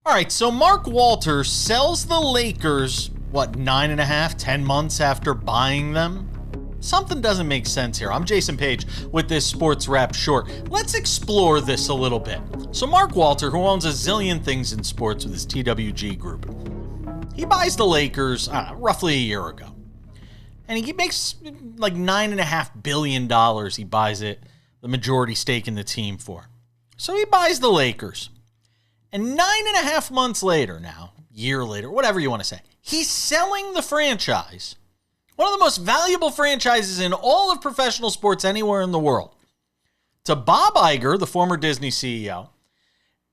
All right, so Mark Walter sells the Lakers, 9.5, 10 months after buying them? Something doesn't make sense here. I'm Jason Page with this Sports Wrap short. Let's explore this a little bit. So Mark Walter, who owns a zillion things in sports with his TWG group, he buys the Lakers roughly a year ago. And he makes like $9.5 billion. He buys it, the majority stake in the team for. So he buys the Lakers. And 9.5 months later now, year later, whatever you want to say, he's selling the franchise, one of the most valuable franchises in all of professional sports anywhere in the world, to Bob Iger, the former Disney CEO,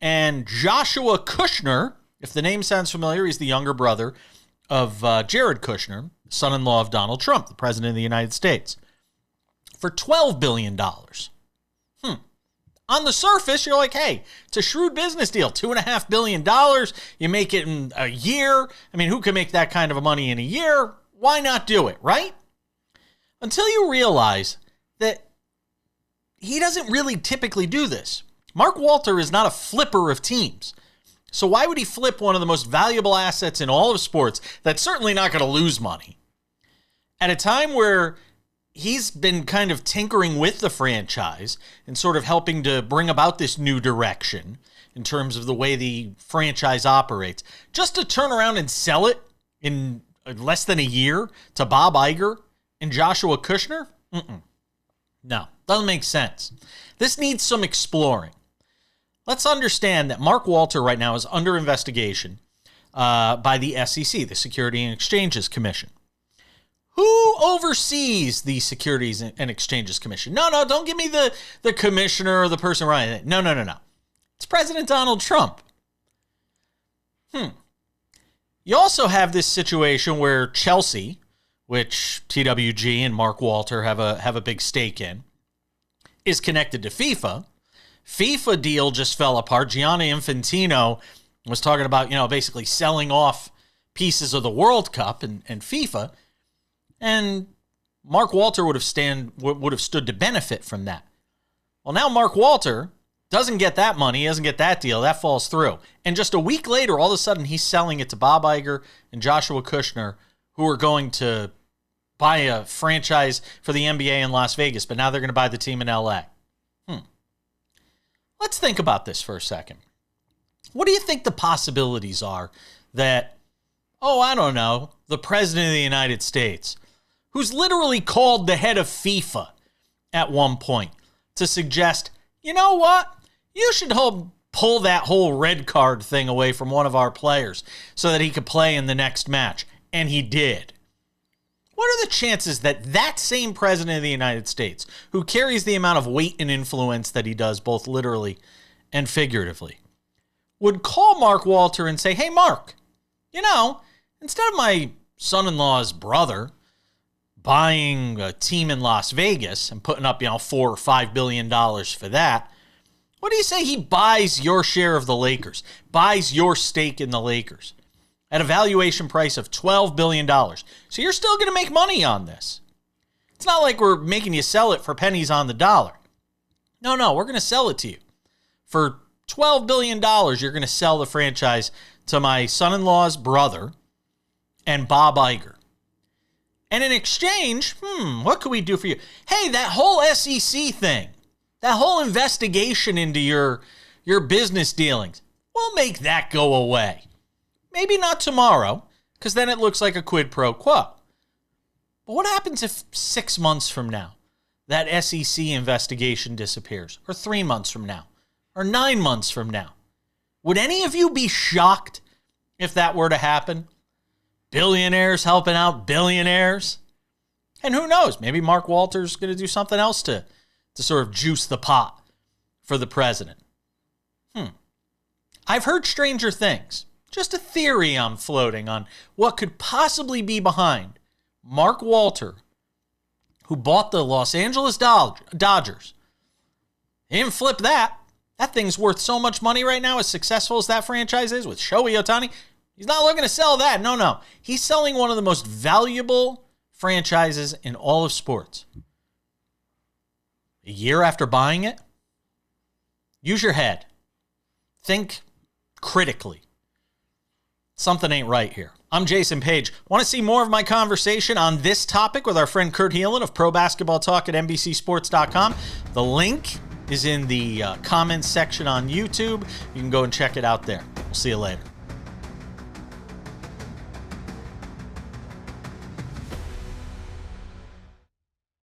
and Joshua Kushner. If the name sounds familiar, he's the younger brother of Jared Kushner, son-in-law of Donald Trump, the president of the United States, for $12 billion. On the surface, you're like, hey, it's a shrewd business deal. $2.5 billion. You make it in a year. I mean, who can make that kind of money in a year? Why not do it, right? Until you realize that he doesn't really typically do this. Mark Walter is not a flipper of teams. So why would he flip one of the most valuable assets in all of sports that's certainly not going to lose money at a time where he's been kind of tinkering with the franchise and sort of helping to bring about this new direction in terms of the way the franchise operates, just to turn around and sell it in less than a year to Bob Iger and Joshua Kushner? No, doesn't make sense. This needs some exploring. Let's understand that Mark Walter right now is under investigation by the SEC, the Securities and Exchanges Commission. Who oversees the Securities and Exchanges Commission? No, don't give me the commissioner or the person running it. No. It's President Donald Trump. You also have this situation where Chelsea, which TWG and Mark Walter have a big stake in, is connected to FIFA. FIFA deal just fell apart. Gianni Infantino was talking about, basically selling off pieces of the World Cup and FIFA. And Mark Walter would have stood to benefit from that. Well, now Mark Walter doesn't get that money. He doesn't get that deal. That falls through. And just a week later, all of a sudden, he's selling it to Bob Iger and Joshua Kushner, who are going to buy a franchise for the NBA in Las Vegas, but now they're going to buy the team in LA. Let's think about this for a second. What do you think the possibilities are that, I don't know, the President of the United States, who's literally called the head of FIFA at one point to suggest, you know what? You should pull that whole red card thing away from one of our players so that he could play in the next match. And he did. What are the chances that that same President of the United States, who carries the amount of weight and influence that he does, both literally and figuratively, would call Mark Walter and say, hey, Mark, instead of my son-in-law's brother buying a team in Las Vegas and putting up, $4 or $5 billion for that, what do you say he buys your share of the Lakers, buys your stake in the Lakers at a valuation price of $12 billion? So you're still going to make money on this. It's not like we're making you sell it for pennies on the dollar. No, we're going to sell it to you. For $12 billion, you're going to sell the franchise to my son-in-law's brother and Bob Iger. And in exchange, what can we do for you? Hey, that whole SEC thing, that whole investigation into your business dealings, we'll make that go away. Maybe not tomorrow, because then it looks like a quid pro quo. But what happens if 6 months from now that SEC investigation disappears? Or 3 months from now? Or 9 months from now? Would any of you be shocked if that were to happen? Billionaires helping out billionaires? And who knows? Maybe Mark Walter's going to do something else to sort of juice the pot for the president. I've heard stranger things. Just a theory I'm floating on what could possibly be behind Mark Walter, who bought the Los Angeles Dodgers. He didn't flip that. That thing's worth so much money right now, as successful as that franchise is with Shohei Ohtani. He's not looking to sell that. No. He's selling one of the most valuable franchises in all of sports. A year after buying it? Use your head. Think critically. Something ain't right here. I'm Jason Page. Want to see more of my conversation on this topic with our friend Kurt Helin of Pro Basketball Talk at NBCSports.com? The link is in the comments section on YouTube. You can go and check it out there. We'll see you later.